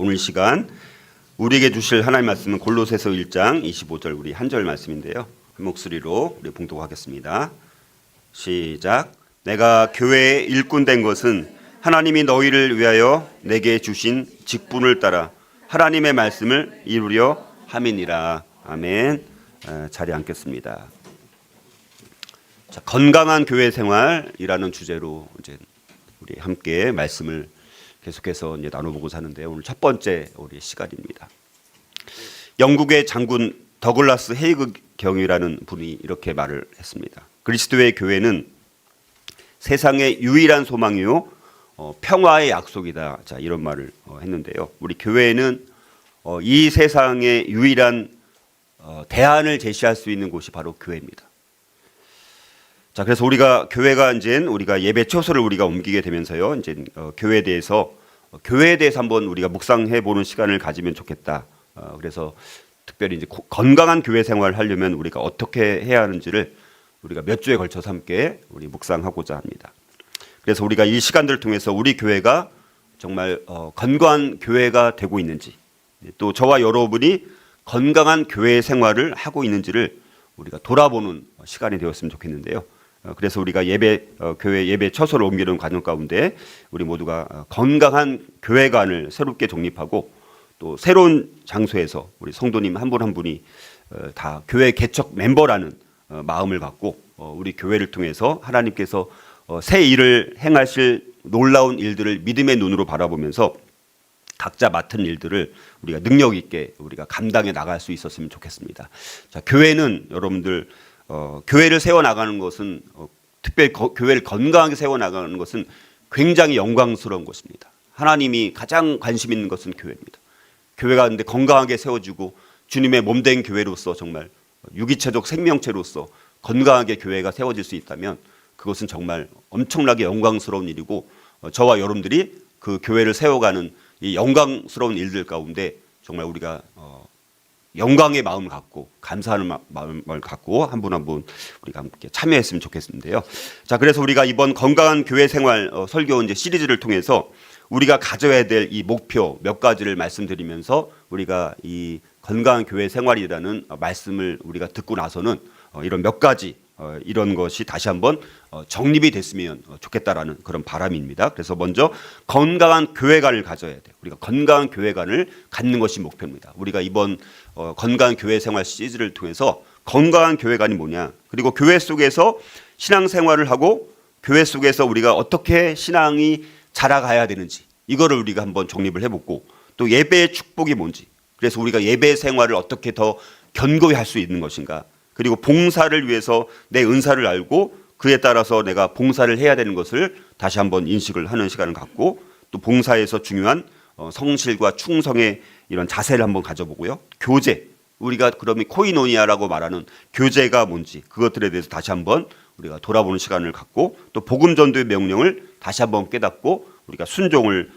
오늘 시간 우리에게 주실 하나님의 말씀은 골로새서 1장 25절 우리 한 절 말씀인데요. 한 목소리로 우리 봉독하겠습니다. 시작. 내가 교회의 일꾼 된 것은 하나님이 너희를 위하여 내게 주신 직분을 따라 하나님의 말씀을 이루려 함이니라. 아멘. 자리에 앉겠습니다. 자, 건강한 교회 생활이라는 주제로 이제 우리 함께 말씀을 계속해서 이제 나눠보고자 하는데요. 오늘 첫 번째 우리 시간입니다. 영국의 장군 더글라스 헤이그 경이라는 분이 이렇게 말을 했습니다. 그리스도의 교회는 세상의 유일한 소망이요 평화의 약속이다. 자, 이런 말을 했는데요. 우리 교회는 이 세상의 유일한 대안을 제시할 수 있는 곳이 바로 교회입니다. 자, 그래서 우리가 교회가 이제 우리가 예배 처소를 우리가 옮기게 되면서요, 이제 교회에 대해서 한번 우리가 묵상해 보는 시간을 가지면 좋겠다. 그래서 특별히 이제 건강한 교회 생활을 하려면 우리가 어떻게 해야 하는지를 우리가 몇 주에 걸쳐서 함께 우리 묵상하고자 합니다. 그래서 우리가 이 시간들을 통해서 우리 교회가 정말 건강한 교회가 되고 있는지, 또 저와 여러분이 건강한 교회 생활을 하고 있는지를 우리가 돌아보는 시간이 되었으면 좋겠는데요. 그래서 우리가 교회 예배 처소를 옮기는 과정 가운데 우리 모두가 건강한 교회관을 새롭게 정립하고 또 새로운 장소에서 우리 성도님 한 분 한 분이 다 교회 개척 멤버라는 마음을 갖고 우리 교회를 통해서 하나님께서 새 일을 행하실 놀라운 일들을 믿음의 눈으로 바라보면서 각자 맡은 일들을 우리가 능력 있게 우리가 감당해 나갈 수 있었으면 좋겠습니다. 자, 교회는 여러분들 교회를 세워 나가는 것은 특별히 교회를 건강하게 세워 나가는 것은 굉장히 영광스러운 것입니다. 하나님이 가장 관심 있는 것은 교회입니다. 교회가 근데 건강하게 세워지고 주님의 몸된 교회로서 정말 유기체적 생명체로서 건강하게 교회가 세워질 수 있다면 그것은 정말 엄청나게 영광스러운 일이고 저와 여러분들이 그 교회를 세워가는 이 영광스러운 일들 가운데 정말 우리가 영광의 마음을 갖고 감사하는 마음을 갖고 한 분 한 분 우리가 함께 참여했으면 좋겠는데요. 자, 그래서 우리가 이번 건강한 교회 생활 설교 이제 시리즈를 통해서 우리가 가져야 될 이 목표 몇 가지를 말씀드리면서 우리가 이 건강한 교회 생활이라는 말씀을 우리가 듣고 나서는 이런 몇 가지 이런 것이 다시 한번 정립이 됐으면 좋겠다라는 그런 바람입니다. 그래서 먼저 건강한 교회관을 가져야 돼요. 우리가 건강한 교회관을 갖는 것이 목표입니다. 우리가 이번 건강한 교회 생활 시리즈를 통해서 건강한 교회관이 뭐냐, 그리고 교회 속에서 신앙생활을 하고 교회 속에서 우리가 어떻게 신앙이 자라가야 되는지 이거를 우리가 한번 정립을 해보고 또 예배의 축복이 뭔지, 그래서 우리가 예배 생활을 어떻게 더 견고히 할 수 있는 것인가, 그리고 봉사를 위해서 내 은사를 알고 그에 따라서 내가 봉사를 해야 되는 것을 다시 한번 인식을 하는 시간을 갖고 또 봉사에서 중요한 성실과 충성의 이런 자세를 한번 가져보고요. 교제, 우리가 그러면 코이노니아라고 말하는 교제가 뭔지 그것들에 대해서 다시 한번 우리가 돌아보는 시간을 갖고 또 복음 전도의 명령을 다시 한번 깨닫고 우리가 순종을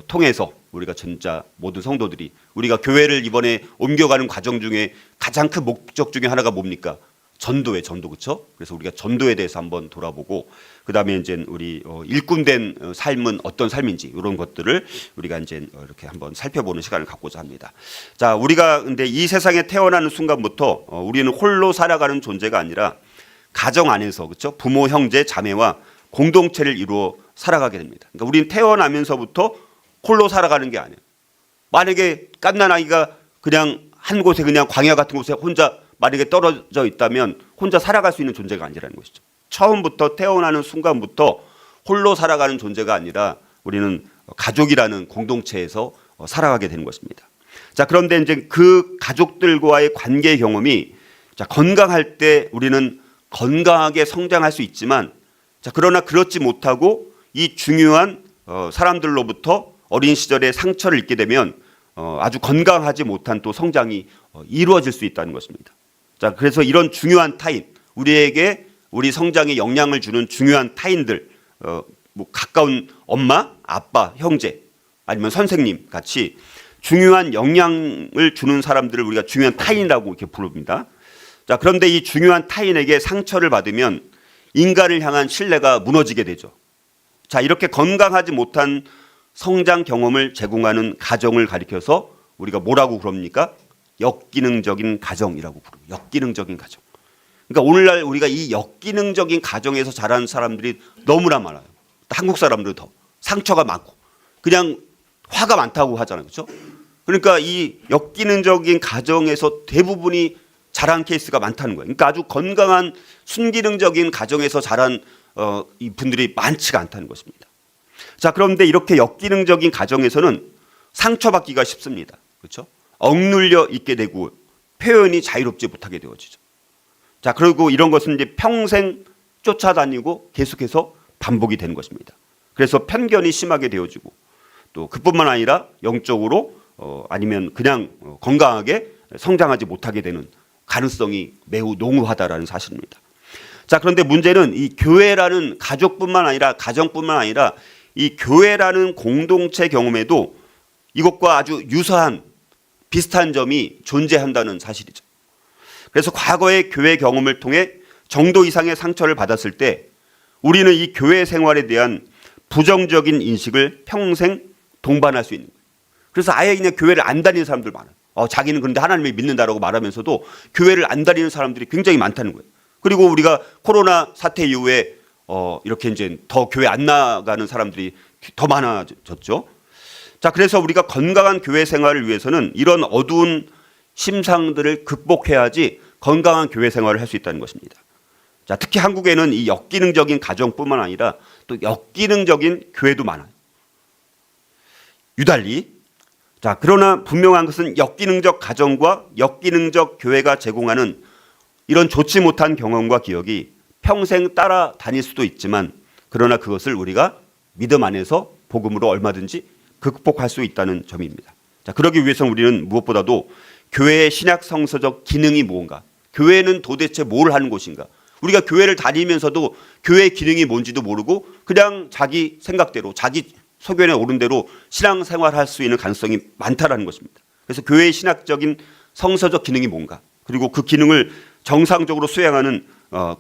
통해서 우리가 진짜 모든 성도들이 우리가 교회를 이번에 옮겨가는 과정 중에 가장 큰 목적 중에 하나가 뭡니까? 전도에 전도, 그렇죠? 그래서 우리가 전도에 대해서 한번 돌아보고 그다음에 이제 우리 일꾼된 삶은 어떤 삶인지 이런 것들을 우리가 이제 이렇게 한번 살펴보는 시간을 갖고자 합니다. 자, 우리가 근데 이 세상에 태어나는 순간부터 우리는 홀로 살아가는 존재가 아니라 가정 안에서, 그렇죠? 부모, 형제, 자매와 공동체를 이루어 살아가게 됩니다. 그러니까 우리는 태어나면서부터 홀로 살아가는 게 아니에요. 만약에 갓난 아이가 그냥 한 곳에 그냥 광야 같은 곳에 혼자 만약에 떨어져 있다면 혼자 살아갈 수 있는 존재가 아니라는 것이죠. 처음부터 태어나는 순간부터 홀로 살아가는 존재가 아니라 우리는 가족이라는 공동체에서 살아가게 되는 것입니다. 자, 그런데 이제 그 가족들과의 관계 경험이 건강할 때 우리는 건강하게 성장할 수 있지만 자, 그러나 그렇지 못하고 이 중요한 사람들로부터 어린 시절에 상처를 입게 되면 아주 건강하지 못한 또 성장이 이루어질 수 있다는 것입니다. 자, 그래서 이런 중요한 타인, 우리에게 우리 성장에 영향을 주는 중요한 타인들, 뭐 가까운 엄마, 아빠, 형제, 아니면 선생님 같이 중요한 영향을 주는 사람들을 우리가 중요한 타인이라고 이렇게 부릅니다. 자, 그런데 이 중요한 타인에게 상처를 받으면 인간을 향한 신뢰가 무너지게 되죠. 자, 이렇게 건강하지 못한 성장 경험을 제공하는 가정을 가리켜서 우리가 뭐라고 그럽니까? 역기능적인 가정이라고 부르고, 역기능적인 가정. 그러니까 오늘날 우리가 이 역기능적인 가정에서 자라는 사람들이 너무나 많아요. 한국 사람들은 더 상처가 많고 그냥 화가 많다고 하잖아요. 그렇죠? 그러니까 이 역기능적인 가정에서 대부분이 자란 케이스가 많다는 거예요. 그러니까 아주 건강한 순기능적인 가정에서 자란 이 분들이 많지가 않다는 것입니다. 자, 그런데 이렇게 역기능적인 가정에서는 상처받기가 쉽습니다. 그렇죠? 억눌려 있게 되고 표현이 자유롭지 못하게 되어지죠. 자, 그리고 이런 것은 이제 평생 쫓아다니고 계속해서 반복이 되는 것입니다. 그래서 편견이 심하게 되어지고 또 그뿐만 아니라 영적으로 아니면 그냥 건강하게 성장하지 못하게 되는 가능성이 매우 농후하다라는 사실입니다. 자, 그런데 문제는 이 교회라는 가족뿐만 아니라 가정뿐만 아니라 이 교회라는 공동체 경험에도 이것과 아주 유사한 비슷한 점이 존재한다는 사실이죠. 그래서 과거의 교회 경험을 통해 정도 이상의 상처를 받았을 때 우리는 이 교회 생활에 대한 부정적인 인식을 평생 동반할 수 있는 거예요. 그래서 아예 그냥 교회를 안 다니는 사람들 많아요. 자기는 그런데 하나님을 믿는다라고 말하면서도 교회를 안 다니는 사람들이 굉장히 많다는 거예요. 그리고 우리가 코로나 사태 이후에 이렇게 이제 더 교회 안 나가는 사람들이 더 많아졌죠. 자, 그래서 우리가 건강한 교회 생활을 위해서는 이런 어두운 심상들을 극복해야지 건강한 교회 생활을 할 수 있다는 것입니다. 자, 특히 한국에는 이 역기능적인 가정뿐만 아니라 또 역기능적인 교회도 많아요. 유달리. 자, 그러나 분명한 것은 역기능적 가정과 역기능적 교회가 제공하는 이런 좋지 못한 경험과 기억이 평생 따라다닐 수도 있지만 그러나 그것을 우리가 믿음 안에서 복음으로 얼마든지 극복할 수 있다는 점입니다. 자, 그러기 위해서는 우리는 무엇보다도 교회의 신약 성서적 기능이 무언가, 교회는 도대체 뭘 하는 곳인가, 우리가 교회를 다니면서도 교회의 기능이 뭔지도 모르고 그냥 자기 생각대로 자기 소견에 오른 대로 신앙생활할 수 있는 가능성이 많다라는 것입니다. 그래서 교회의 신학적인 성서적 기능이 뭔가, 그리고 그 기능을 정상적으로 수행하는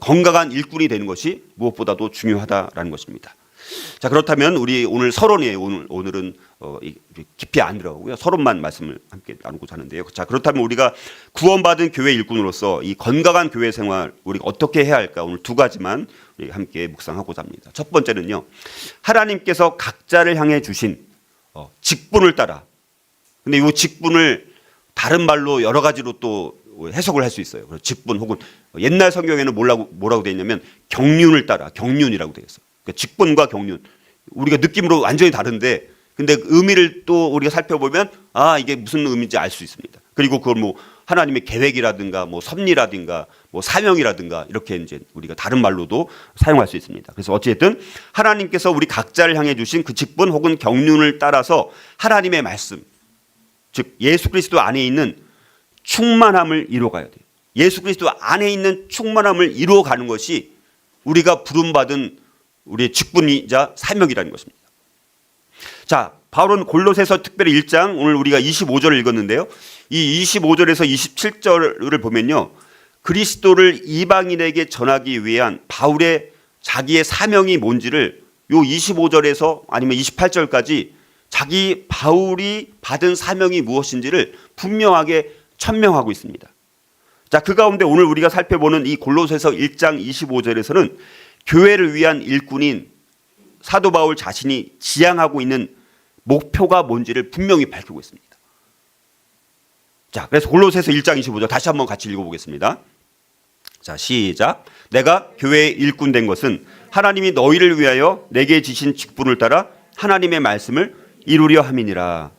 건강한 일꾼이 되는 것이 무엇보다도 중요하다라는 것입니다. 자, 그렇다면 우리 오늘 서론이에요. 오늘은 깊이 안 들어가고요. 서론만 말씀을 함께 나누고자 하는데요. 자, 그렇다면 우리가 구원받은 교회 일꾼으로서 이 건강한 교회 생활 우리가 어떻게 해야 할까? 오늘 두 가지만 우리 함께 묵상하고자 합니다. 첫 번째는요, 하나님께서 각자를 향해 주신 직분을 따라. 근데 이 직분을 다른 말로 여러 가지로 또 해석을 할 수 있어요. 직분 혹은 옛날 성경에는 뭐라고 되어 있냐면 경륜을 따라, 경륜이라고 되어 있어요. 그러니까 직분과 경륜, 우리가 느낌으로 완전히 다른데 근데 의미를 또 우리가 살펴보면 이게 무슨 의미인지 알 수 있습니다. 그리고 그걸 뭐 하나님의 계획이라든가 뭐 섭리라든가 뭐 사명이라든가 이렇게 이제 우리가 다른 말로도 사용할 수 있습니다. 그래서 어쨌든 하나님께서 우리 각자를 향해 주신 그 직분 혹은 경륜을 따라서 하나님의 말씀, 즉 예수 그리스도 안에 있는 충만함을 이루어가야 돼요. 예수 그리스도 안에 있는 충만함을 이루어가는 것이 우리가 부름받은 우리의 직분이자 사명이라는 것입니다. 자, 바울은 골로새서 특별히 1장 오늘 우리가 25절을 읽었는데요. 이 25절에서 27절을 보면요, 그리스도를 이방인에게 전하기 위한 바울의 자기의 사명이 뭔지를 요 25절에서 아니면 28절까지 자기 바울이 받은 사명이 무엇인지를 분명하게 천명하고 있습니다. 자, 그 가운데 오늘 우리가 살펴보는 이 골로새서 1장 25절에서는 교회를 위한 일꾼인 사도 바울 자신이 지향하고 있는 목표가 뭔지를 분명히 밝히고 있습니다. 자, 그래서 골로새서 1장 25절 다시 한번 같이 읽어보겠습니다. 자, 시작. 내가 교회의 일꾼 된 것은 하나님이 너희를 위하여 내게 지신 직분을 따라 하나님의 말씀을 이루려 함이니라.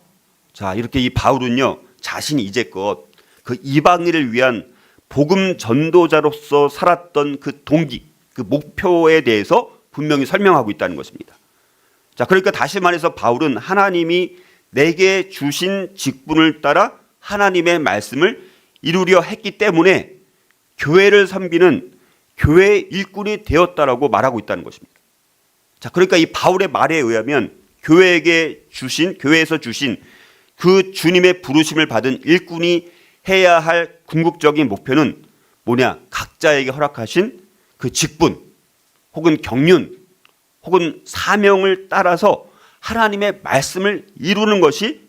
자, 이렇게 이 바울은요, 자신이 이제껏 그 이방인을 위한 복음 전도자로서 살았던 그 동기, 그 목표에 대해서 분명히 설명하고 있다는 것입니다. 자, 그러니까 다시 말해서 바울은 하나님이 내게 주신 직분을 따라 하나님의 말씀을 이루려 했기 때문에 교회를 섬기는 교회 일꾼이 되었다라고 말하고 있다는 것입니다. 자, 그러니까 이 바울의 말에 의하면 교회에서 주신 그 주님의 부르심을 받은 일꾼이 해야 할 궁극적인 목표는 뭐냐? 각자에게 허락하신 그 직분 혹은 경륜 혹은 사명을 따라서 하나님의 말씀을 이루는 것이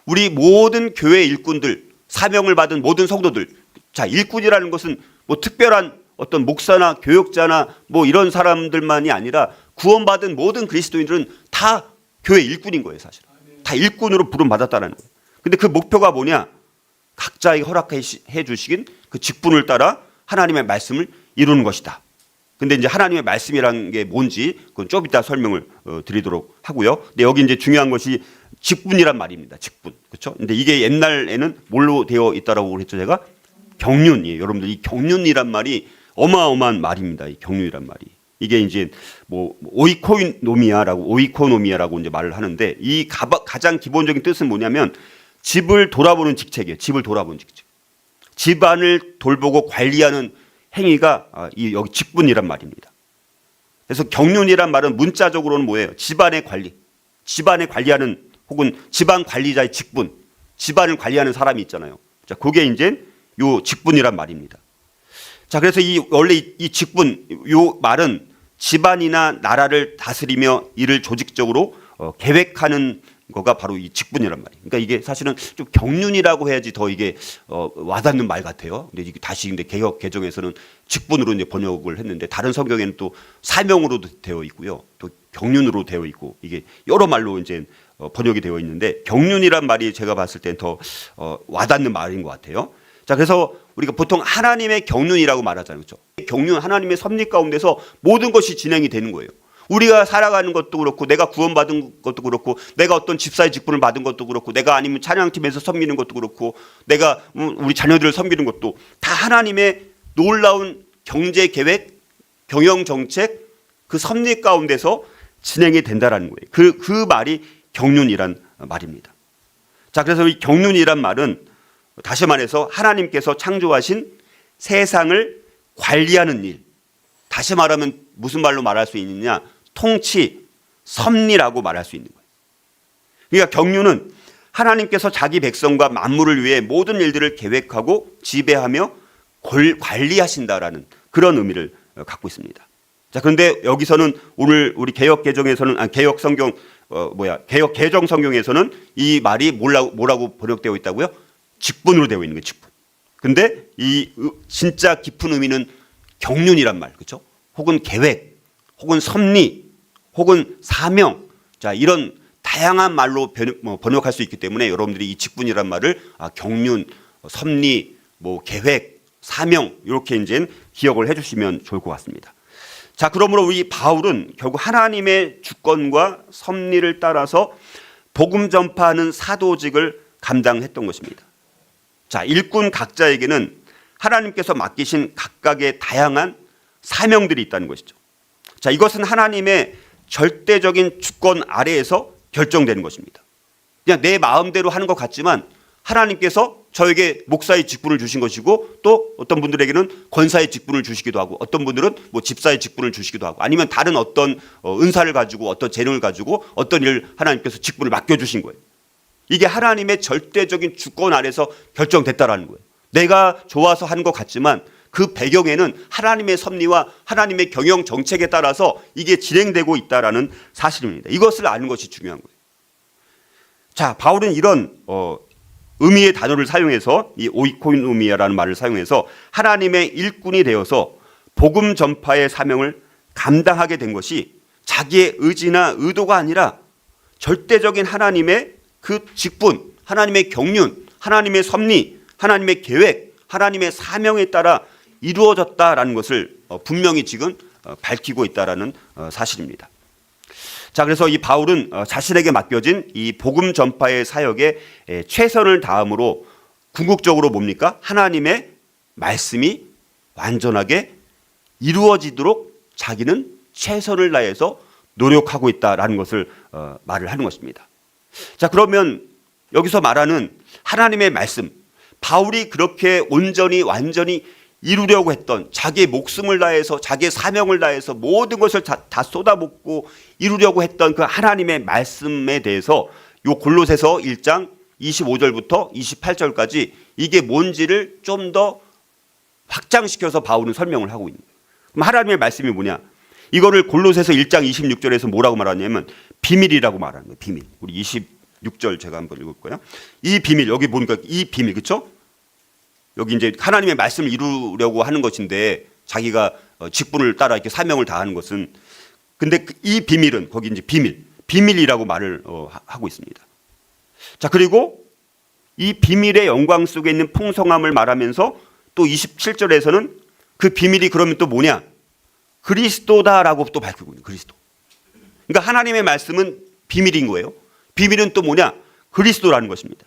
우리 모든 교회 일꾼들, 사명을 받은 모든 성도들. 자, 일꾼이라는 것은 뭐 특별한 어떤 목사나 교역자나 뭐 이런 사람들만이 아니라 구원받은 모든 그리스도인들은 다 교회 일꾼인 거예요, 사실. 다 일꾼으로 부름받았다는 거예요. 근데 그 목표가 뭐냐? 각자에게 허락해 주시긴 그 직분을 따라 하나님의 말씀을 이루는 것이다. 근데 이제 하나님의 말씀이라는 게 뭔지 그건 좀 이따 설명을 드리도록 하고요. 근데 여기 이제 중요한 것이 직분이란 말입니다. 직분. 그렇죠? 근데 이게 옛날에는 뭘로 되어 있다라고 그랬죠, 제가? 경륜이에요. 여러분들 이 경륜이란 말이 어마어마한 말입니다. 이 경륜이란 말이. 이게 이제 뭐 오이코노미아라고 이제 말을 하는데 이 가장 기본적인 뜻은 뭐냐면 집을 돌아보는 직책이에요. 집을 돌아보는 직책. 집안을 돌보고 관리하는 행위가 여기 직분이란 말입니다. 그래서 경륜이란 말은 문자적으로는 뭐예요? 집안의 관리. 집안을 관리하는 혹은 집안 관리자의 직분. 집안을 관리하는 사람이 있잖아요. 자, 그게 이제 요 직분이란 말입니다. 자, 그래서 원래 이 직분, 요 말은 집안이나 나라를 다스리며 이를 조직적으로 계획하는 거가 바로 이 직분이란 말이에요. 그러니까 이게 사실은 좀 경륜이라고 해야지 더 이게 와닿는 말 같아요. 근데 이게 다시 근데 개역 개정에서는 직분으로 이제 번역을 했는데 다른 성경에는 또 사명으로도 되어 있고요. 또 경륜으로 되어 있고 이게 여러 말로 이제 번역이 되어 있는데 경륜이란 말이 제가 봤을 땐 더 와닿는 말인 것 같아요. 자, 그래서 우리가 보통 하나님의 경륜이라고 말하잖아요. 그렇죠? 경륜, 하나님의 섭리 가운데서 모든 것이 진행이 되는 거예요. 우리가 살아가는 것도 그렇고 내가 구원받은 것도 그렇고 내가 어떤 집사의 직분을 받은 것도 그렇고 내가 아니면 찬양팀에서 섬기는 것도 그렇고 내가 우리 자녀들을 섬기는 것도 다 하나님의 놀라운 경제 계획, 경영 정책 그 섭리 가운데서 진행이 된다라는 거예요. 그 말이 경륜이란 말입니다. 자, 그래서 이 경륜이란 말은 다시 말해서 하나님께서 창조하신 세상을 관리하는 일. 다시 말하면 무슨 말로 말할 수 있느냐? 통치, 섭리라고 말할 수 있는 거예요. 그러니까 경륜은 하나님께서 자기 백성과 만물을 위해 모든 일들을 계획하고 지배하며 관리하신다라는 그런 의미를 갖고 있습니다. 자, 그런데 여기서는 오늘 우리 개역 개정에서는 개역 성경 개역 개정 성경에서는 이 말이 뭐라고 번역되어 있다고요? 직분으로 되어 있는 거예요. 직분. 근데 이 진짜 깊은 의미는 경륜이란 말, 그렇죠? 혹은 계획, 혹은 섭리, 혹은 사명. 자, 이런 다양한 말로 번역할 수 있기 때문에 여러분들이 이 직분이란 말을 경륜, 섭리, 계획, 사명 이렇게 이제 기억을 해주시면 좋을 것 같습니다. 자, 그러므로 우리 바울은 결국 하나님의 주권과 섭리를 따라서 복음 전파하는 사도직을 감당했던 것입니다. 자, 일꾼 각자에게는 하나님께서 맡기신 각각의 다양한 사명들이 있다는 것이죠. 자, 이것은 하나님의 절대적인 주권 아래에서 결정되는 것입니다. 그냥 내 마음대로 하는 것 같지만 하나님께서 저에게 목사의 직분을 주신 것이고 또 어떤 분들에게는 권사의 직분을 주시기도 하고 어떤 분들은 집사의 직분을 주시기도 하고 아니면 다른 어떤 은사를 가지고 어떤 재능을 가지고 어떤 일을 하나님께서 직분을 맡겨주신 거예요. 이게 하나님의 절대적인 주권 아래서 결정됐다라는 거예요. 내가 좋아서 하는 것 같지만 그 배경에는 하나님의 섭리와 하나님의 경영 정책에 따라서 이게 진행되고 있다라는 사실입니다. 이것을 아는 것이 중요한 거예요. 자, 바울은 이런 의미의 단어를 사용해서 이 오이코노미아라는 말을 사용해서 하나님의 일꾼이 되어서 복음 전파의 사명을 감당하게 된 것이 자기의 의지나 의도가 아니라 절대적인 하나님의 그 직분, 하나님의 경륜, 하나님의 섭리, 하나님의 계획, 하나님의 사명에 따라 이루어졌다라는 것을 분명히 지금 밝히고 있다라는 사실입니다. 자, 그래서 이 바울은 자신에게 맡겨진 이 복음 전파의 사역에 최선을 다함으로 궁극적으로 뭡니까? 하나님의 말씀이 완전하게 이루어지도록 자기는 최선을 다해서 노력하고 있다라는 것을 말을 하는 것입니다. 자, 그러면 여기서 말하는 하나님의 말씀, 바울이 그렇게 온전히 완전히 이루려고 했던 자기의 목숨을 다해서 자기의 사명을 다해서 모든 것을 다 쏟아붓고 이루려고 했던 그 하나님의 말씀에 대해서 요 골로새서 1장 25절부터 28절까지 이게 뭔지를 좀 더 확장시켜서 바울은 설명을 하고 있는 거예요. 그럼 하나님의 말씀이 뭐냐? 이거를 골로새서 1장 26절에서 뭐라고 말하냐면 비밀이라고 말하는 거예요. 비밀. 우리 26절 제가 한번 읽을 거예요. 이 비밀, 여기 보니까 이 비밀, 그렇죠? 여기 이제 하나님의 말씀을 이루려고 하는 것인데 자기가 직분을 따라 이렇게 사명을 다하는 것은, 근데 이 비밀은 거기 이제 비밀이라고 말을 하고 있습니다. 자, 그리고 이 비밀의 영광 속에 있는 풍성함을 말하면서 또 27절에서는 그 비밀이 그러면 또 뭐냐? 그리스도다라고 또 밝히고 있는 그리스도. 그러니까 하나님의 말씀은 비밀인 거예요. 비밀은 또 뭐냐? 그리스도라는 것입니다.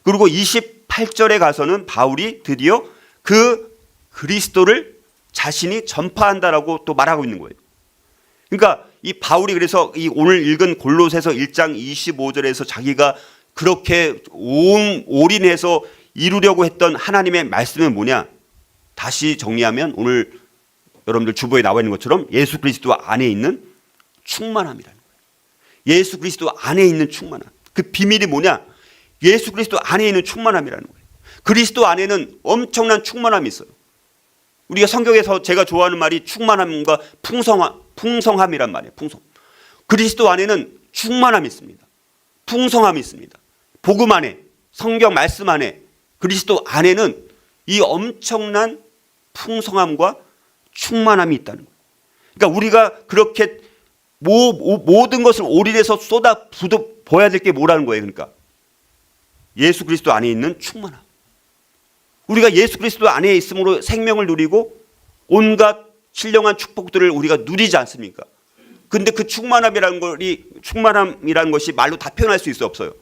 그리고 28절에 가서는 바울이 드디어 그 그리스도를 자신이 전파한다라고 또 말하고 있는 거예요. 그러니까 이 바울이 그래서 이 오늘 읽은 골로새서 1장 25절에서 자기가 그렇게 올인해서 이루려고 했던 하나님의 말씀은 뭐냐? 다시 정리하면 오늘 여러분들 주보에 나와 있는 것처럼 예수 그리스도 안에 있는 충만함이라는 거예요. 예수 그리스도 안에 있는 충만함. 그 비밀이 뭐냐? 예수 그리스도 안에 있는 충만함이라는 거예요. 그리스도 안에는 엄청난 충만함이 있어요. 우리가 성경에서 제가 좋아하는 말이 충만함과 풍성함이란 말이에요. 풍성. 그리스도 안에는 충만함이 있습니다. 풍성함이 있습니다. 복음 안에, 성경 말씀 안에, 그리스도 안에는 이 엄청난 풍성함과 충만함이 있다는 거예요. 그러니까 우리가 그렇게 모든 것을 올인해서 쏟아 부어야 될 게 뭐라는 거예요. 그러니까 예수 그리스도 안에 있는 충만함. 우리가 예수 그리스도 안에 있음으로 생명을 누리고 온갖 신령한 축복들을 우리가 누리지 않습니까? 근데 그 충만함이라는 것이 말로 다 표현할 수 있어요, 없어요?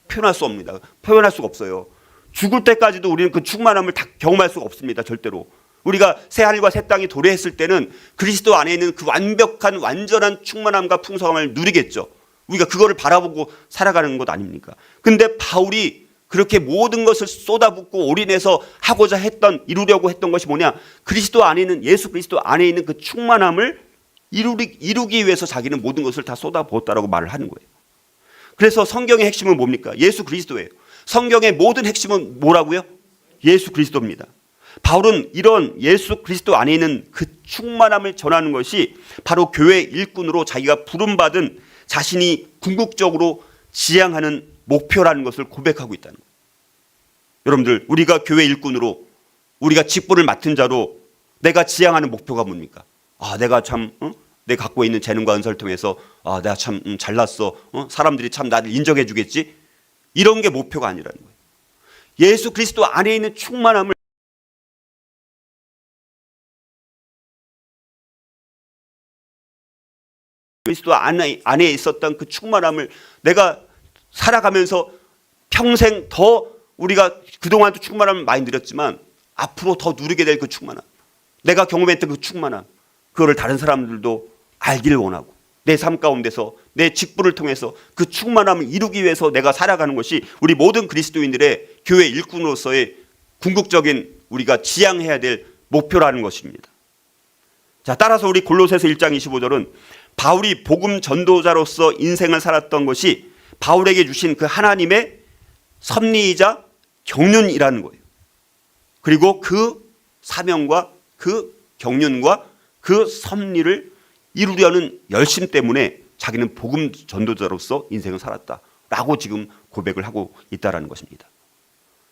표현할 수 없습니다. 표현할 수가 없어요. 죽을 때까지도 우리는 그 충만함을 다 경험할 수가 없습니다, 절대로. 우리가 새 하늘과 새 땅이 도래했을 때는 그리스도 안에 있는 그 완벽한 완전한 충만함과 풍성함을 누리겠죠. 우리가 그거를 바라보고 살아가는 것 아닙니까? 근데 바울이 그렇게 모든 것을 쏟아붓고 올인해서 하고자 했던, 이루려고 했던 것이 뭐냐? 그리스도 안에 있는, 예수 그리스도 안에 있는 그 충만함을 이루기 위해서 자기는 모든 것을 다 쏟아부었다라고 말을 하는 거예요. 그래서 성경의 핵심은 뭡니까? 예수 그리스도예요. 성경의 모든 핵심은 뭐라고요? 예수 그리스도입니다. 바울은 이런 예수 그리스도 안에 있는 그 충만함을 전하는 것이 바로 교회 일꾼으로 자기가 부름받은 자신이 궁극적으로 지향하는 목표라는 것을 고백하고 있다는 거예요. 여러분들, 우리가 교회 일꾼으로, 우리가 직분을 맡은 자로 내가 지향하는 목표가 뭡니까? 내가 참 내가 갖고 있는 재능과 은사를 통해서 내가 참 잘났어. 사람들이 참 나를 인정해 주겠지. 이런 게 목표가 아니라는 거예요. 예수 그리스도 안에 있는 충만함을 그리스도 안에 있었던 그 충만함을 내가 살아가면서 평생 더, 우리가 그동안도 충만함을 많이 누렸지만 앞으로 더 누리게 될 그 충만함, 내가 경험했던 그 충만함, 그거를 다른 사람들도 알기를 원하고 내 삶 가운데서 내 직분을 통해서 그 충만함을 이루기 위해서 내가 살아가는 것이 우리 모든 그리스도인들의 교회 일꾼으로서의 궁극적인 우리가 지향해야 될 목표라는 것입니다. 자, 따라서 우리 골로새서 1장 25절은 바울이 복음 전도자로서 인생을 살았던 것이 바울에게 주신 그 하나님의 섭리이자 경륜이라는 거예요. 그리고 그 사명과 그 경륜과 그 섭리를 이루려는 열심 때문에 자기는 복음 전도자로서 인생을 살았다라고 지금 고백을 하고 있다는 것입니다.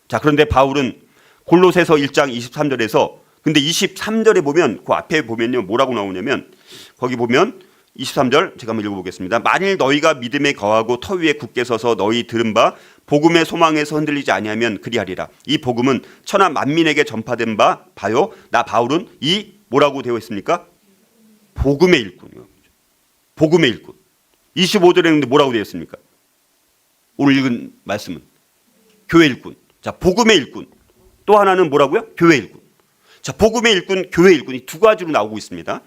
자, 그런데 바울은 골로새서 1장 23절에서, 근데 23절에 보면, 그 앞에 보면요, 뭐라고 나오냐면, 거기 보면 23절 제가 한번 읽어보겠습니다. 만일 너희가 믿음에 거하고 터 위에 굳게 서서 너희 들은 바 복음의 소망에서 흔들리지 아니하면 그리하리라. 이 복음은 천하 만민에게 전파된 바요. 나 바울은 이 뭐라고 되어 있습니까? 복음의 일꾼이요. 복음의 일꾼. 25절에 있는데 뭐라고 되어 있습니까? 오늘 읽은 말씀은 교회 일꾼. 자, 복음의 일꾼. 또 하나는 뭐라고요? 교회 일꾼. 자, 복음의 일꾼, 교회 일꾼, 이 두 가지로 나오고 있습니다.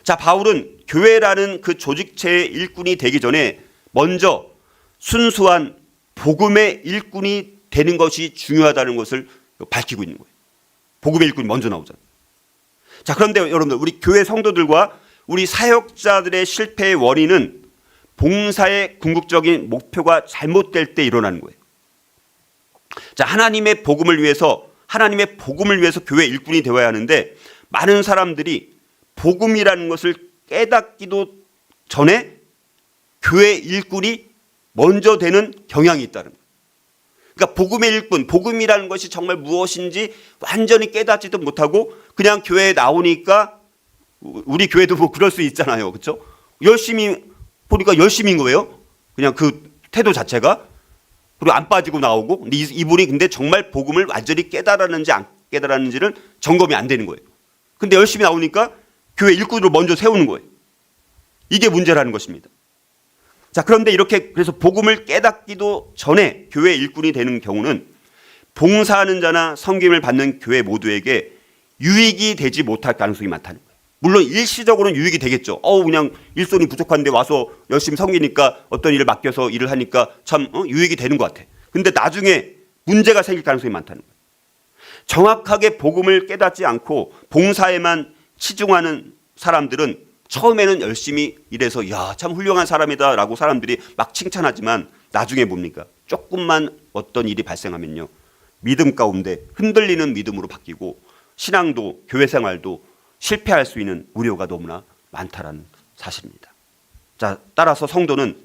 자, 바울은 교회라는 그 조직체의 일꾼이 되기 전에 먼저 순수한 복음의 일꾼이 되는 것이 중요하다는 것을 밝히고 있는 거예요. 복음의 일꾼이 먼저 나오잖아요. 자, 그런데 여러분들, 우리 교회 성도들과 우리 사역자들의 실패의 원인은 봉사의 궁극적인 목표가 잘못될 때 일어나는 거예요. 자, 하나님의 복음을 위해서 교회 일꾼이 되어야 하는데, 많은 사람들이 복음이라는 것을 깨닫기도 전에 교회 일꾼이 먼저 되는 경향이 있다는 거예요. 그러니까 복음의 일꾼, 복음이라는 것이 정말 무엇인지 완전히 깨닫지도 못하고 그냥 교회에 나오니까, 우리 교회도 뭐 그럴 수 있잖아요. 그렇죠? 열심히 보니까 열심인 거예요. 그냥 그 태도 자체가. 그리고 안 빠지고 나오고. 근데 이분이 근데 정말 복음을 완전히 깨달았는지 안 깨달았는지는 점검이 안 되는 거예요. 근데 열심히 나오니까 교회 일꾼으로 먼저 세우는 거예요. 이게 문제라는 것입니다. 자, 그런데 이렇게 그래서 복음을 깨닫기도 전에 교회 일꾼이 되는 경우는 봉사하는 자나 섬김을 받는 교회 모두에게 유익이 되지 못할 가능성이 많다는 거예요. 물론 일시적으로는 유익이 되겠죠. 그냥 일손이 부족한데 와서 열심히 섬기니까, 어떤 일을 맡겨서 일을 하니까 참 유익이 되는 것 같아. 근데 나중에 문제가 생길 가능성이 많다는 거예요. 정확하게 복음을 깨닫지 않고 봉사에만 치중하는 사람들은 처음에는 열심히 일해서 야, 참 훌륭한 사람이다 라고 사람들이 막 칭찬하지만, 나중에 뭡니까? 조금만 어떤 일이 발생하면요, 믿음 가운데 흔들리는 믿음으로 바뀌고 신앙도 교회 생활도 실패할 수 있는 우려가 너무나 많다라는 사실입니다. 자, 따라서 성도는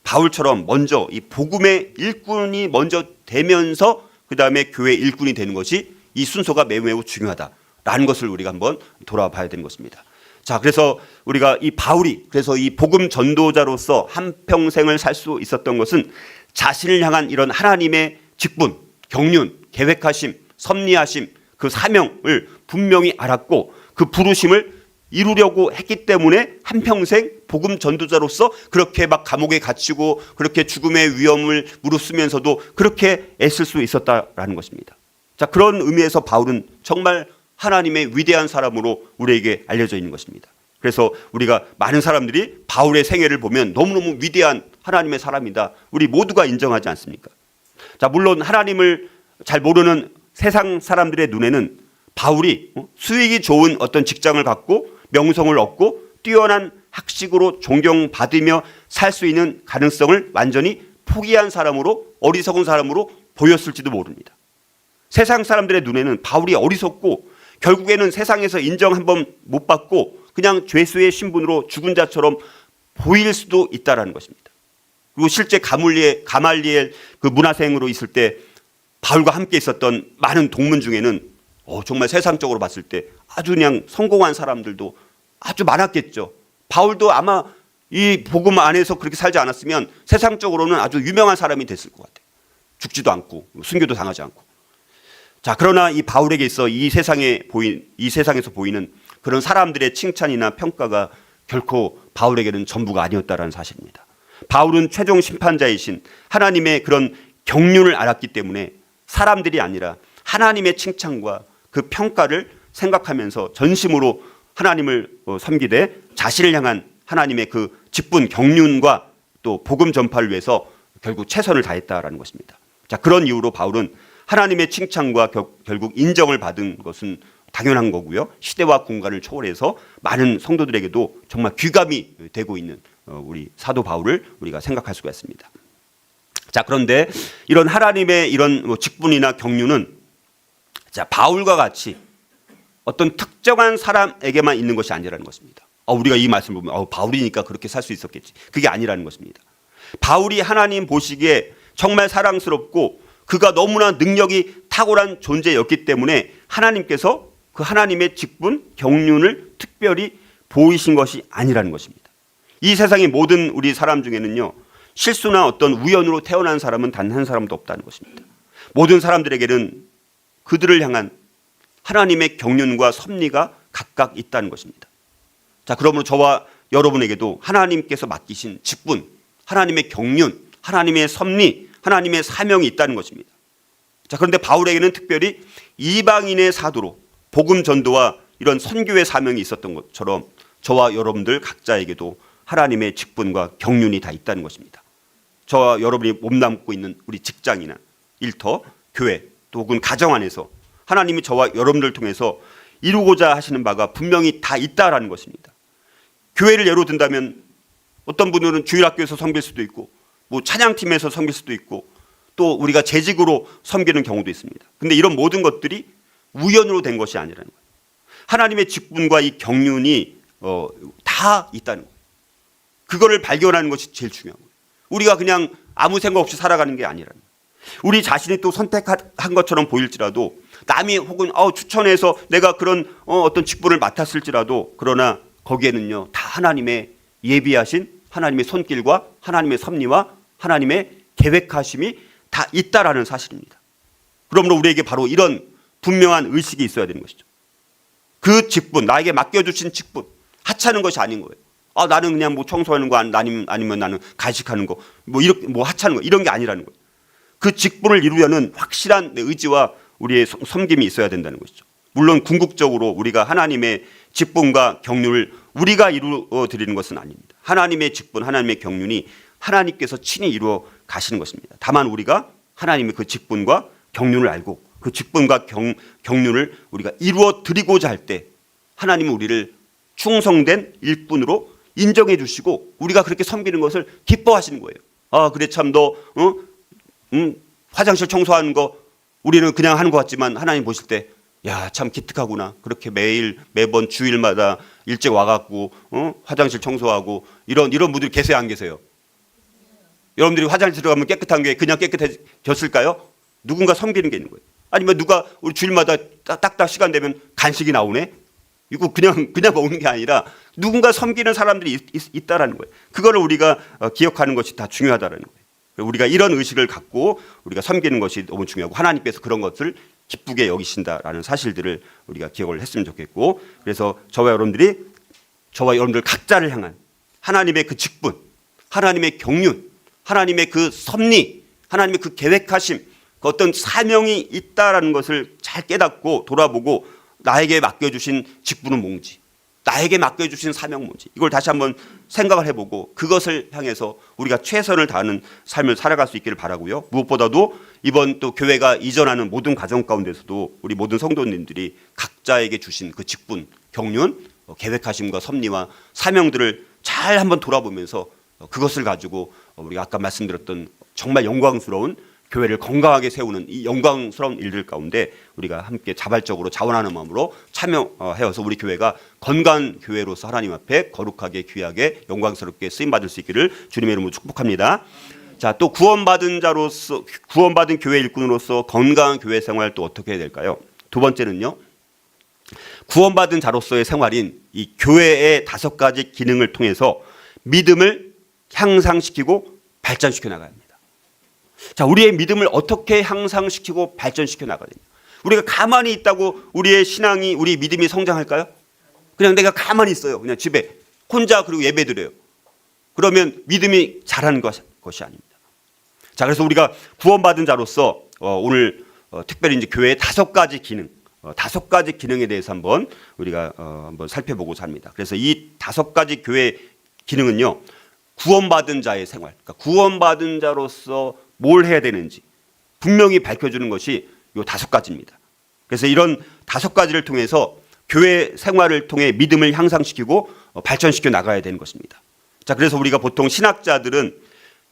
바울처럼 먼저 이 복음의 일꾼이 먼저 되면서 그 다음에 교회 일꾼이 되는 것이, 이 순서가 매우 매우 중요하다라는 것을 우리가 한번 돌아봐야 되는 것입니다. 자, 그래서 우리가 이 바울이 그래서 이 복음 전도자로서 한평생을 살 수 있었던 것은 자신을 향한 이런 하나님의 직분, 경륜, 계획하심, 섭리하심, 그 사명을 분명히 알았고 그 부르심을 이루려고 했기 때문에 한평생 복음 전도자로서 그렇게 막 감옥에 갇히고 그렇게 죽음의 위험을 무릅쓰면서도 그렇게 애쓸 수 있었다라는 것입니다. 자, 그런 의미에서 바울은 정말 하나님의 위대한 사람으로 우리에게 알려져 있는 것입니다. 그래서 우리가 많은 사람들이 바울의 생애를 보면 너무너무 위대한 하나님의 사람이다, 우리 모두가 인정하지 않습니까? 자, 물론 하나님을 잘 모르는 세상 사람들의 눈에는 바울이 수익이 좋은 어떤 직장을 갖고 명성을 얻고 뛰어난 학식으로 존경받으며 살 수 있는 가능성을 완전히 포기한 사람으로, 어리석은 사람으로 보였을지도 모릅니다. 세상 사람들의 눈에는 바울이 어리석고 결국에는 세상에서 인정 한번 못 받고 그냥 죄수의 신분으로 죽은 자처럼 보일 수도 있다는 것입니다. 그리고 실제 가말리엘 그 문화생으로 있을 때 바울과 함께 있었던 많은 동문 중에는 정말 세상적으로 봤을 때 아주 그냥 성공한 사람들도 아주 많았겠죠. 바울도 아마 이 복음 안에서 그렇게 살지 않았으면 세상적으로는 아주 유명한 사람이 됐을 것 같아요. 죽지도 않고 순교도 당하지 않고. 자, 그러나 이 바울에게 있어 이 세상에서 보이는 그런 사람들의 칭찬이나 평가가 결코 바울에게는 전부가 아니었다라는 사실입니다. 바울은 최종 심판자이신 하나님의 그런 경륜을 알았기 때문에 사람들이 아니라 하나님의 칭찬과 그 평가를 생각하면서 전심으로 하나님을 섬기되 자신을 향한 하나님의 그 직분, 경륜과 또 복음 전파를 위해서 결국 최선을 다했다라는 것입니다. 자, 그런 이유로 바울은 하나님의 칭찬과 결국 인정을 받은 것은 당연한 거고요. 시대와 공간을 초월해서 많은 성도들에게도 정말 귀감이 되고 있는 우리 사도 바울을 우리가 생각할 수가 있습니다. 자, 그런데 이런 하나님의 이런 직분이나 경륜은 자, 바울과 같이 어떤 특정한 사람에게만 있는 것이 아니라는 것입니다. 우리가 이 말씀을 보면 바울이니까 그렇게 살 수 있었겠지. 그게 아니라는 것입니다. 바울이 하나님 보시기에 정말 사랑스럽고 그가 너무나 능력이 탁월한 존재였기 때문에 하나님께서 그 하나님의 직분, 경륜을 특별히 보이신 것이 아니라는 것입니다. 이 세상의 모든 우리 사람 중에는요, 실수나 어떤 우연으로 태어난 사람은 단 한 사람도 없다는 것입니다. 모든 사람들에게는 그들을 향한 하나님의 경륜과 섭리가 각각 있다는 것입니다. 자, 그러므로 저와 여러분에게도 하나님께서 맡기신 직분, 하나님의 경륜, 하나님의 섭리, 하나님의 사명이 있다는 것입니다. 자, 그런데 바울에게는 특별히 이방인의 사도로 복음 전도와 이런 선교의 사명이 있었던 것처럼 저와 여러분들 각자에게도 하나님의 직분과 경륜이 다 있다는 것입니다. 저와 여러분이 몸담고 있는 우리 직장이나 일터, 교회, 또 혹은 가정 안에서 하나님이 저와 여러분들 통해서 이루고자 하시는 바가 분명히 다 있다라는 것입니다. 교회를 예로 든다면 어떤 분들은 주일학교에서 섬길 수도 있고 뭐 찬양팀에서 섬길 수도 있고 또 우리가 재직으로 섬기는 경우도 있습니다. 근데 이런 모든 것들이 우연으로 된 것이 아니라는 거예요. 하나님의 직분과 이 경륜이 다 다 있다는 거예요. 그거를 발견하는 것이 제일 중요한 거예요. 우리가 그냥 아무 생각 없이 살아가는 게 아니라는 거예요. 우리 자신이 또 선택한 것처럼 보일지라도 남이 혹은 추천해서 내가 그런 어떤 직분을 맡았을지라도 그러나 거기에는요 다 하나님의 예비하신 하나님의 손길과 하나님의 섭리와 하나님의 계획하심이 다 있다라는 사실입니다. 그러므로 우리에게 바로 이런 분명한 의식이 있어야 되는 것이죠. 그 직분, 나에게 맡겨주신 직분, 하찮은 것이 아닌 거예요. 나는 그냥 뭐 청소하는 거 아니면 나는 간식하는 거, 뭐 이렇게 뭐 하찮은 거 이런 게 아니라는 거예요. 그 직분을 이루려는 확실한 의지와 우리의 섬김이 있어야 된다는 것이죠. 물론 궁극적으로 우리가 하나님의 직분과 경륜을 우리가 이루어 드리는 것은 아닙니다. 하나님의 직분, 하나님의 경륜이 하나님께서 친히 이루어 가시는 것입니다. 다만 우리가 하나님의 그 직분과 경륜을 알고 그 직분과 경륜을 우리가 이루어 드리고자 할 때 하나님은 우리를 충성된 일꾼으로 인정해 주시고 우리가 그렇게 섬기는 것을 기뻐하시는 거예요. 그래 참 너 화장실 청소하는 거 우리는 그냥 하는 것 같지만 하나님 보실 때 야, 참 기특하구나. 그렇게 매번 주일마다 일찍 와갖고 화장실 청소하고 이런 분들이 계세요, 안 계세요? 여러분들이 화장실 들어가면 깨끗한 게 그냥 깨끗해졌을까요? 누군가 섬기는 게 있는 거예요. 아니면 누가 우리 주일마다 딱딱 시간 되면 간식이 나오네? 이거 그냥 먹는 게 아니라 누군가 섬기는 사람들이 있다라는 거예요. 그거를 우리가 기억하는 것이 다 중요하다라는 거예요. 우리가 이런 의식을 갖고 우리가 섬기는 것이 너무 중요하고 하나님께서 그런 것을 기쁘게 여기신다라는 사실들을 우리가 기억을 했으면 좋겠고, 그래서 저와 여러분들 각자를 향한 하나님의 그 직분, 하나님의 경륜, 하나님의 그 섭리, 하나님의 그 계획하심, 그 어떤 사명이 있다라는 것을 잘 깨닫고 돌아보고 나에게 맡겨주신 직분은 뭔지, 나에게 맡겨주신 사명 뭔지 이걸 다시 한번 생각을 해보고 그것을 향해서 우리가 최선을 다하는 삶을 살아갈 수 있기를 바라고요. 무엇보다도 이번 또 교회가 이전하는 모든 과정 가운데서도 우리 모든 성도님들이 각자에게 주신 그 직분, 경륜, 계획하심과 섭리와 사명들을 잘 한번 돌아보면서 그것을 가지고 우리가 아까 말씀드렸던 정말 영광스러운 교회를 건강하게 세우는 이 영광스러운 일들 가운데 우리가 함께 자발적으로 자원하는 마음으로 참여해서 우리 교회가 건강한 교회로서 하나님 앞에 거룩하게 귀하게 영광스럽게 쓰임받을 수 있기를 주님의 이름으로 축복합니다. 자, 또 구원받은 교회 일꾼으로서 건강한 교회 생활 또 어떻게 해야 될까요? 두 번째는요, 구원받은 자로서의 생활인 이 교회의 5가지 기능을 통해서 믿음을 향상시키고 발전시켜 나가야 합니다. 자, 우리의 믿음을 어떻게 향상시키고 발전시켜 나가야 되냐? 우리가 가만히 있다고 우리의 신앙이, 우리 믿음이 성장할까요? 그냥 내가 가만히 있어요. 그냥 집에 혼자 그리고 예배드려요. 그러면 믿음이 자라는 것이 아닙니다. 자, 그래서 우리가 구원받은 자로서 오늘 특별히 이제 교회의 5가지 기능, 5가지 기능에 대해서 우리가 한번 살펴보고자 합니다. 그래서 이 5가지 교회 기능은요, 구원받은 자의 생활, 그러니까 구원받은 자로서 뭘 해야 되는지 분명히 밝혀주는 것이 이 5가지입니다. 그래서 이런 5가지를 통해서 교회 생활을 통해 믿음을 향상시키고 발전시켜 나가야 되는 것입니다. 자, 그래서 우리가 보통 신학자들은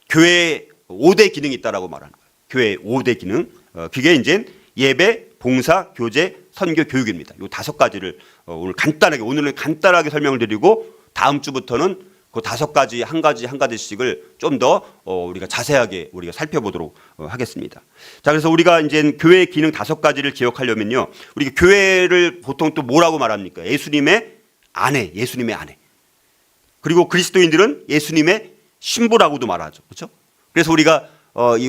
교회에 5대 기능이 있다라고 말하는 거예요. 교회의 5대 기능. 그게 이제 예배, 봉사, 교제, 선교, 교육입니다. 이 5가지를 오늘은 간단하게 설명을 드리고 다음 주부터는 그 5가지 한 가지씩을 좀 더 우리가 자세하게 우리가 살펴보도록 하겠습니다. 자, 그래서 우리가 이제 교회의 기능 5가지를 기억하려면요, 우리가 교회를 보통 또 뭐라고 말합니까? 예수님의 아내. 그리고 그리스도인들은 예수님의 신부라고도 말하죠, 그렇죠? 그래서 우리가 이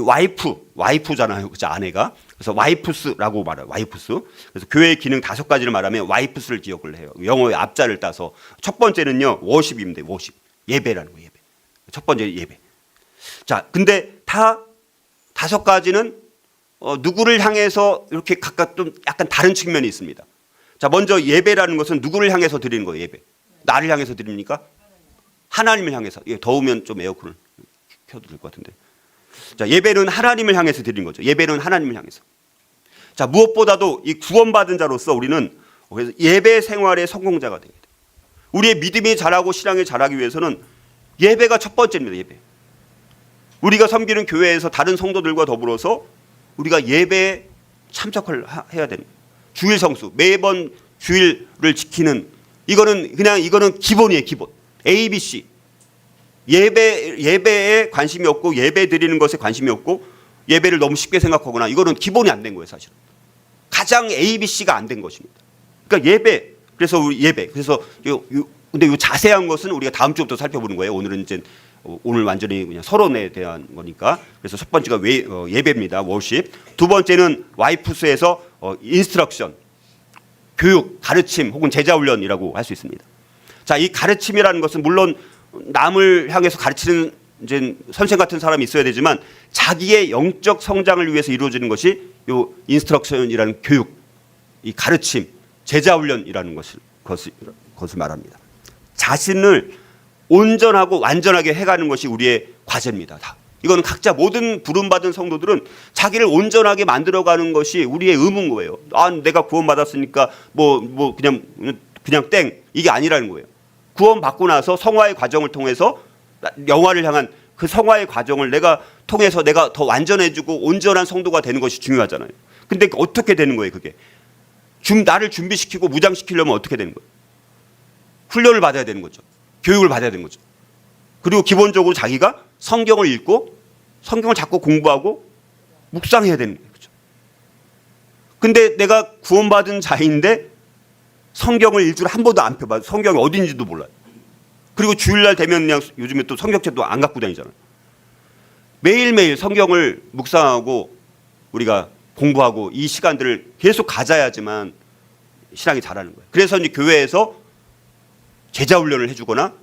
와이프잖아요, 그렇죠? 아내가. 그래서 와이프스라고 말해요, 와이프스. 그래서 교회의 기능 5가지를 말하면 와이프스를 기억을 해요. 영어의 앞자를 따서 첫 번째는요, 워십입니다. 워십. 예배라는 거예요. 예배. 첫 번째 예배. 자, 근데 다 5가지는 누구를 향해서 이렇게 각각 좀 약간 다른 측면이 있습니다. 자, 먼저 예배라는 것은 누구를 향해서 드리는 거예요? 예배. 나를 향해서 드립니까? 하나님을 향해서. 더우면 좀 에어컨을 켜도 될 것 같은데. 자, 예배는 하나님을 향해서 드리는 거죠. 예배는 하나님을 향해서. 자, 무엇보다도 이 구원받은 자로서 우리는 예배 생활의 성공자가 되게 돼요. 우리의 믿음이 자라고 신앙이 자라기 위해서는 예배가 첫 번째입니다. 예배. 우리가 섬기는 교회에서 다른 성도들과 더불어서 우리가 예배에 참석을 해야 되는 거예요. 주일 성수, 매번 주일을 지키는 이거는 기본이에요. 기본. A, B, C. 예배에 관심이 없고 예배 드리는 것에 관심이 없고 예배를 너무 쉽게 생각하거나 이거는 기본이 안 된 거예요, 사실은. 가장 A, B, C가 안 된 것입니다. 그러니까 예배. 그래서 우리 예배. 그래서 근데 이 자세한 것은 우리가 다음 주부터 살펴보는 거예요. 오늘은 이제 오늘 완전히 그냥 서론에 대한 거니까. 그래서 첫 번째가 예배입니다. 워십. 두 번째는 와이프스에서 인스트럭션, 교육, 가르침 혹은 제자 훈련이라고 할 수 있습니다. 자, 이 가르침이라는 것은 물론 남을 향해서 가르치는 이제 선생 같은 사람이 있어야 되지만 자기의 영적 성장을 위해서 이루어지는 것이 요 인스트럭션이라는 교육, 이 가르침, 제자 훈련이라는 것을 말합니다. 자신을 온전하고 완전하게 해가는 것이 우리의 과제입니다. 다. 이거는 각자 모든 부름받은 성도들은 자기를 온전하게 만들어가는 것이 우리의 의무인 거예요. 아, 내가 구원받았으니까 그냥 땡 이게 아니라는 거예요. 구원받고 나서 성화의 과정을 통해서 영화를 향한 그 성화의 과정을 내가 통해서 내가 더 완전해지고 온전한 성도가 되는 것이 중요하잖아요. 근데 어떻게 되는 거예요, 그게? 나를 준비시키고 무장시키려면 어떻게 되는 거예요? 훈련을 받아야 되는 거죠. 교육을 받아야 되는 거죠. 그리고 기본적으로 자기가 성경을 읽고 성경을 자꾸 공부하고 묵상해야 되는 거예요. 그렇죠? 근데 내가 구원받은 자인데 성경을 일주일에 한 번도 안 펴봐. 성경이 어딘지도 몰라요. 그리고 주일날 되면 그냥 요즘에 또 성경책도 안 갖고 다니잖아요. 매일매일 성경을 묵상하고 우리가 공부하고 이 시간들을 계속 가져야지만 신앙이 자라는 거예요. 그래서 이제 교회에서 제자 훈련을 해주거나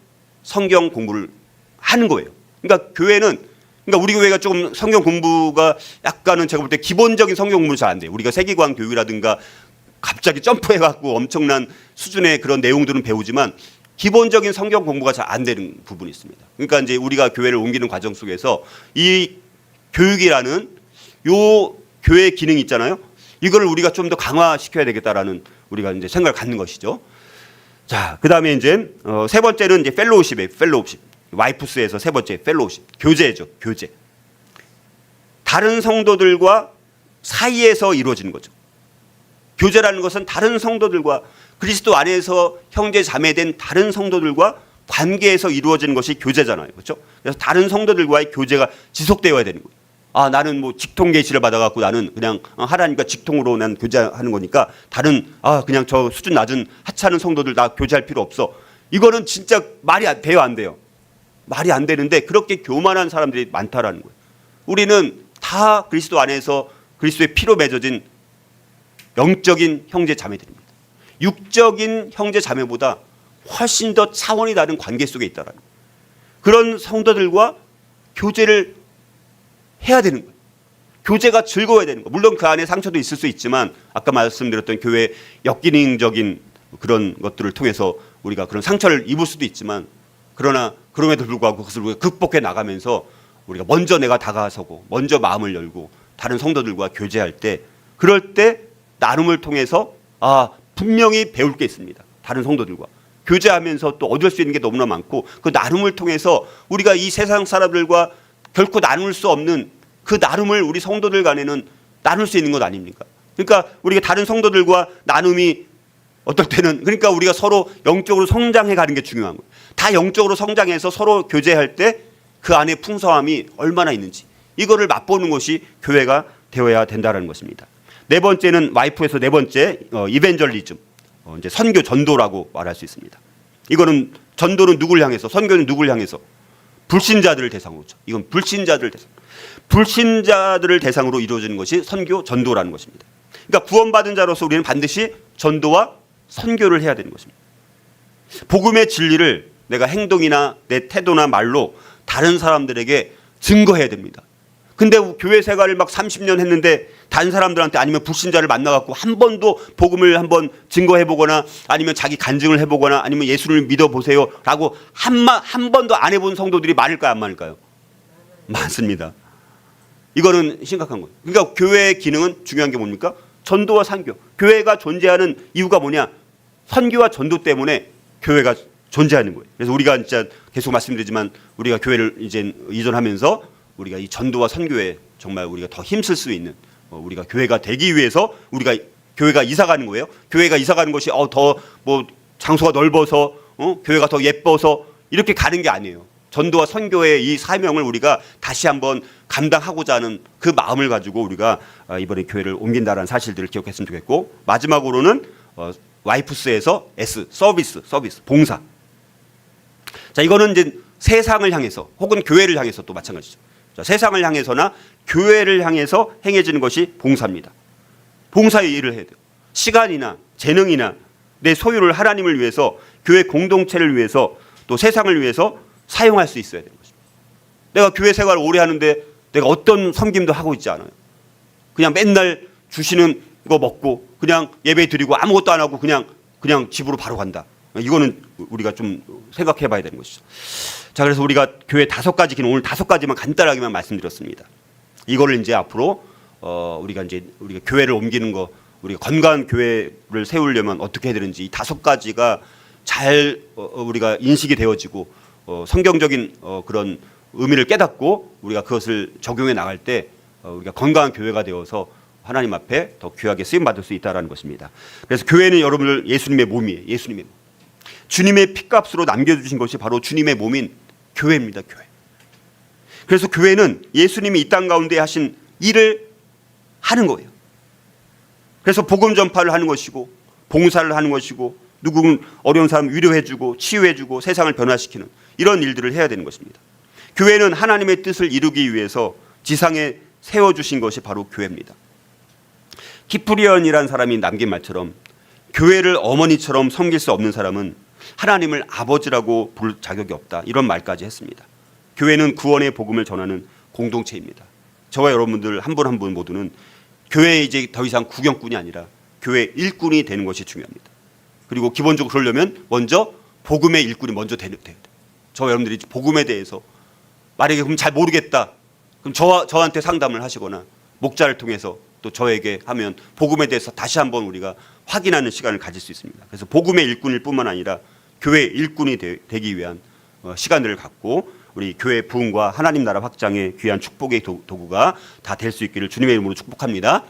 성경 공부를 하는 거예요. 그러니까 교회는, 그러니까 우리 교회가 조금 성경 공부가 약간은 제가 볼 때 기본적인 성경 공부는 잘 안 돼요. 우리가 세계관 교육이라든가 갑자기 점프해갖고 엄청난 수준의 그런 내용들은 배우지만 기본적인 성경 공부가 잘 안 되는 부분이 있습니다. 그러니까 이제 우리가 교회를 옮기는 과정 속에서 이 교육이라는 요 교회 기능이 있잖아요. 이거를 우리가 좀 더 강화시켜야 되겠다라는 우리가 이제 생각을 갖는 것이죠. 자, 그 다음에 이제 세 번째는 이제 펠로우십이에요. 펠로우십. 와이프스에서 세 번째 펠로우십. 교제죠. 교제. 다른 성도들과 사이에서 이루어지는 거죠. 교제라는 것은 다른 성도들과 그리스도 안에서 형제 자매된 다른 성도들과 관계에서 이루어지는 것이 교제잖아요. 그렇죠? 그래서 다른 성도들과의 교제가 지속되어야 되는 거예요. 아, 나는 뭐 직통 계시를 받아갖고 나는 그냥 하나님과 직통으로 난 교제하는 거니까 다른 그냥 저 수준 낮은 하찮은 성도들 나 교제할 필요 없어. 이거는 진짜 말이 돼요, 안 돼요? 말이 안 되는데 그렇게 교만한 사람들이 많다라는 거예요. 우리는 다 그리스도 안에서 그리스도의 피로 맺어진 영적인 형제 자매들입니다. 육적인 형제 자매보다 훨씬 더 차원이 다른 관계 속에 있다라는 거예요. 그런 성도들과 교제를 해야 되는 거예요. 교제가 즐거워야 되는 거예요. 물론 그 안에 상처도 있을 수 있지만 아까 말씀드렸던 교회 역기능적인 그런 것들을 통해서 우리가 그런 상처를 입을 수도 있지만 그러나 그럼에도 불구하고 그것을 우리가 극복해 나가면서 우리가 먼저 내가 다가서고 먼저 마음을 열고 다른 성도들과 교제할 때 그럴 때 나눔을 통해서 분명히 배울 게 있습니다. 다른 성도들과 교제하면서 또 얻을 수 있는 게 너무나 많고 그 나눔을 통해서 우리가 이 세상 사람들과 결코 나눌 수 없는 그 나눔을 우리 성도들 간에는 나눌 수 있는 것 아닙니까? 그러니까 우리가 다른 성도들과 나눔이 어떨 때는 그러니까 우리가 서로 영적으로 성장해 가는 게 중요한 거예요. 다 영적으로 성장해서 서로 교제할 때 그 안에 풍성함이 얼마나 있는지 이거를 맛보는 것이 교회가 되어야 된다는 것입니다. 네 번째는 와이프에서 네 번째 이벤젤리즘, 이제 선교 전도라고 말할 수 있습니다. 이거는 전도는 누굴 향해서 선교는 누굴 향해서 불신자들을 대상으로죠. 이건 불신자들을 대상으로 이루어지는 것이 선교 전도라는 것입니다. 그러니까 구원받은 자로서 우리는 반드시 전도와 선교를 해야 되는 것입니다. 복음의 진리를 내가 행동이나 내 태도나 말로 다른 사람들에게 증거해야 됩니다. 근데 교회 생활을 막 30년 했는데 다른 사람들한테 아니면 불신자를 만나갖고 한 번도 복음을 한번 증거해보거나 아니면 자기 간증을 해보거나 아니면 예수를 믿어보세요 라고 한 번도 안 해본 성도들이 많을까요, 안 많을까요? 많습니다. 이거는 심각한 거예요. 그러니까 교회의 기능은 중요한 게 뭡니까? 전도와 선교. 교회가 존재하는 이유가 뭐냐? 선교와 전도 때문에 교회가 존재하는 거예요. 그래서 우리가 진짜 계속 말씀드리지만 우리가 교회를 이제 이전하면서 우리가 이 전도와 선교에 정말 우리가 더 힘쓸 수 있는 우리가 교회가 되기 위해서 우리가 교회가 이사 가는 거예요. 교회가 이사 가는 것이 더 뭐 장소가 넓어서 교회가 더 예뻐서 이렇게 가는 게 아니에요. 전도와 선교의 이 사명을 우리가 다시 한번 감당하고자 하는 그 마음을 가지고 우리가 이번에 교회를 옮긴다는 사실들을 기억했으면 좋겠고, 마지막으로는 와이프스에서 S, 서비스, 봉사. 자, 이거는 이제 세상을 향해서 혹은 교회를 향해서 또 마찬가지죠. 자, 세상을 향해서나 교회를 향해서 행해지는 것이 봉사입니다. 봉사의 일을 해야 돼요. 시간이나 재능이나 내 소유를 하나님을 위해서, 교회 공동체를 위해서, 또 세상을 위해서 사용할 수 있어야 되는 것입니다. 내가 교회 생활을 오래 하는데 내가 어떤 섬김도 하고 있지 않아요. 그냥 맨날 주시는 거 먹고 그냥 예배 드리고 아무것도 안 하고 그냥 집으로 바로 간다. 이거는 우리가 좀 생각해 봐야 되는 것이죠. 자, 그래서 우리가 교회 5가지 기능, 오늘 5가지만 간단하게만 말씀드렸습니다. 이거를 이제 앞으로 우리가 교회를 옮기는 거, 우리가 건강한 교회를 세우려면 어떻게 해야 되는지 이 5가지가 잘 우리가 인식이 되어지고 성경적인 그런 의미를 깨닫고 우리가 그것을 적용해 나갈 때 우리가 건강한 교회가 되어서 하나님 앞에 더 귀하게 쓰임 받을 수 있다라는 것입니다. 그래서 교회는 여러분들 예수님의 몸이에요. 예수님의 몸. 주님의 피값으로 남겨주신 것이 바로 주님의 몸인 교회입니다. 교회. 그래서 교회는 예수님이 이 땅 가운데 하신 일을 하는 거예요. 그래서 복음 전파를 하는 것이고, 봉사를 하는 것이고, 누구는 어려운 사람 위로해주고 치유해주고 세상을 변화시키는 이런 일들을 해야 되는 것입니다. 교회는 하나님의 뜻을 이루기 위해서 지상에 세워주신 것이 바로 교회입니다. 키프리언이라는 사람이 남긴 말처럼 교회를 어머니처럼 섬길 수 없는 사람은 하나님을 아버지라고 부를 자격이 없다, 이런 말까지 했습니다. 교회는 구원의 복음을 전하는 공동체입니다. 저와 여러분들 한 분 한 분 모두는 교회에 이제 더 이상 구경꾼이 아니라 교회 일꾼이 되는 것이 중요합니다. 그리고 기본적으로 그러려면 먼저 복음의 일꾼이 먼저 돼야 돼요. 저와 여러분들이 복음에 대해서 만약에 그럼 잘 모르겠다, 그럼 저한테 상담을 하시거나 목자를 통해서 또 저에게 하면 복음에 대해서 다시 한번 우리가 확인하는 시간을 가질 수 있습니다. 그래서 복음의 일꾼일 뿐만 아니라 교회 일꾼이 되기 위한 시간들을 갖고 우리 교회 부흥과 하나님 나라 확장의 귀한 축복의 도구가 다 될 수 있기를 주님의 이름으로 축복합니다.